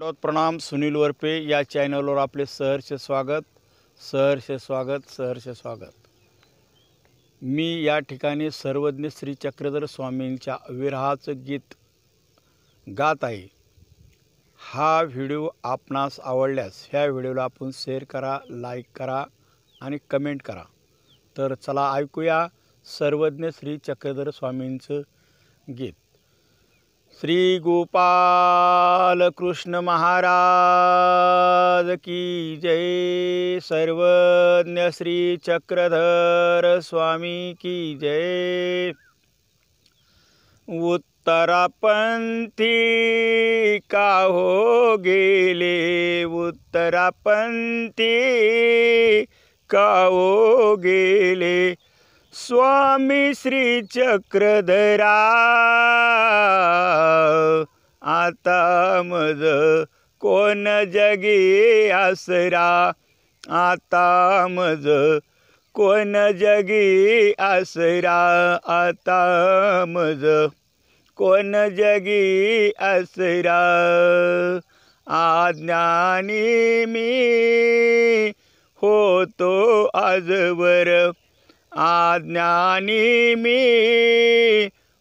दंडवत प्रणाम। सुनील वरपे या चॅनलवर आपले सहर्ष स्वागत, सहर्ष स्वागत, सहर्ष स्वागत। मी या ठिकाणी सर्वज्ञ श्री चक्रधर स्वामींच्या विरहाचं गीत गात आहे। हा व्हिडिओ आपणास आवडल्यास ह्या व्हिडिओला आपण शेअर करा, लाईक करा आणि कमेंट करा। तर चला ऐकूया सर्वज्ञ श्री चक्रधर स्वामींचं गीत। श्री गोपाल कृष्ण महाराज की जय। सर्वज्ञ श्री चक्रधर स्वामी की जय। उत्तरापंथी का हो गेले, उत्तरापंथी का हो गेले, स्वामी श्री चक्रधरा आता मज कोण जगी आसरा, आता मज कोण जगी आसरा, आता मज कोण जगी आसरा। अज्ञानी मी होतो आजवर, अज्ञानी मी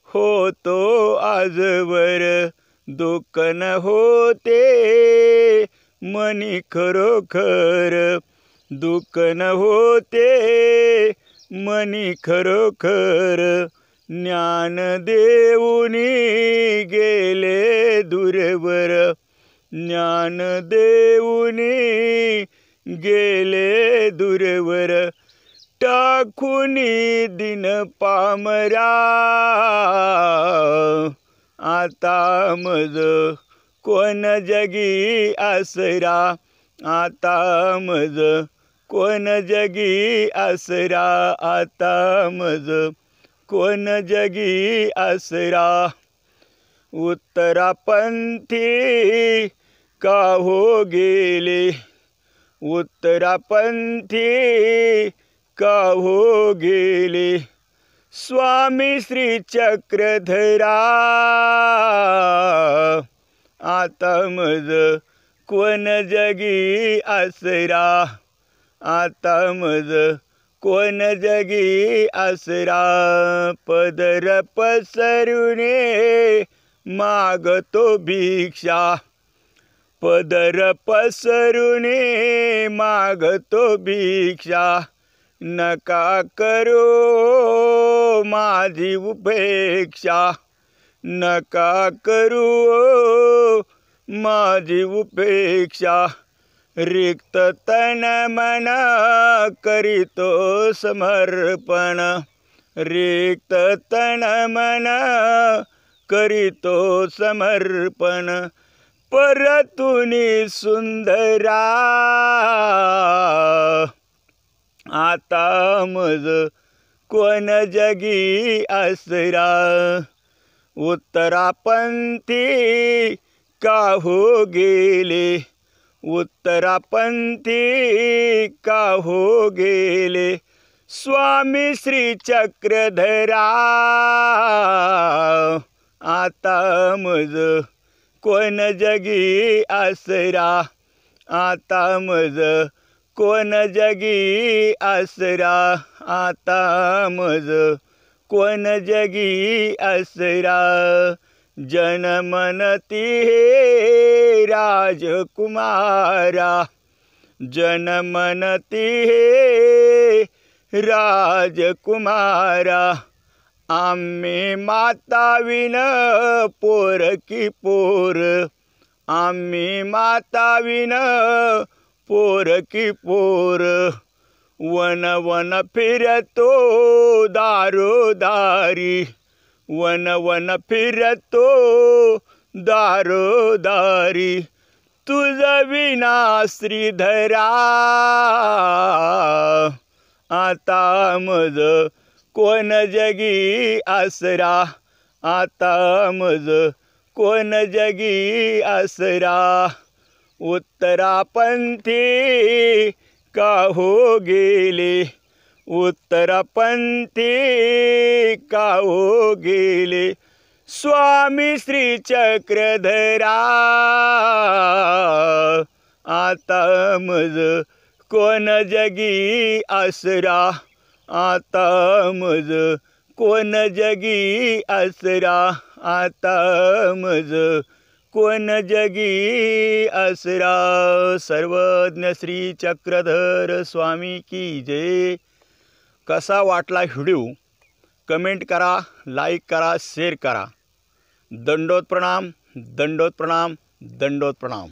होतो आजवर, दुःख न होते मनी खरोखर, दुःख न होते मनी खरोखर, ज्ञान देऊनी गेले दूरवर, ज्ञान देऊनी गेले दूरवर, टाकुनी दिन पामरा आता मज कोण जगी आसरा, आता मज कोण जगी आसरा, आता मज कोण जगी आसरा। उत्तरापंथी का हो गेले, उत्तरापंथी का हो गेले, स्वामी श्री चक्रधरा आता मज कोण जगी आसरा, आता मज कोण जगी आसरा। पदर पसरुने मागतो भिक्षा, पदर पसरुने मागतो भिक्षा, नका करो माझी उपेक्षा, नका करू माझी उपेक्षा। रिक्त तन मन करीतो समर्पण, रिक्त तन मन करीतो समर्पण, परतुनी सुंदरा आता मज कोण जगी आसरा। उत्तरापंथी का हो गेले, उत्तरापंथी का हो गेले, स्वामी श्री चक्रधरा आता मज कोण जगी आसरा, आता मज कोण जगी आसरा, आता मज कोण जगी आसरा। जनमनती हे राजकुमारा, जनमनती हे राजकुमारा, आम्ही माताविन पोर की पोर, आम्ही माताविन पोर की पोर, वन वन फिरतो दारोदारी, वन वन फिरतो दारोदारी, तुझ विना श्रीधरा आता मज कोण जगी आसरा, आता मज कोण जगी आसरा। उत्तरापंथी का हो गेले, उत्तरापंथी का हो गेले, स्वामी श्री चक्रधरा आता मज कोण जगी आसरा, आता मज कोण जगी आसरा, आता मज कोण जगी आसरा। सर्वज्ञ श्री चक्रधर स्वामी की जय। कसा वाटला व्हिडिओ कमेंट करा, लाईक करा, शेअर करा। दंडोत प्रणाम, दंडोत प्रणाम, दंडोत प्रणाम।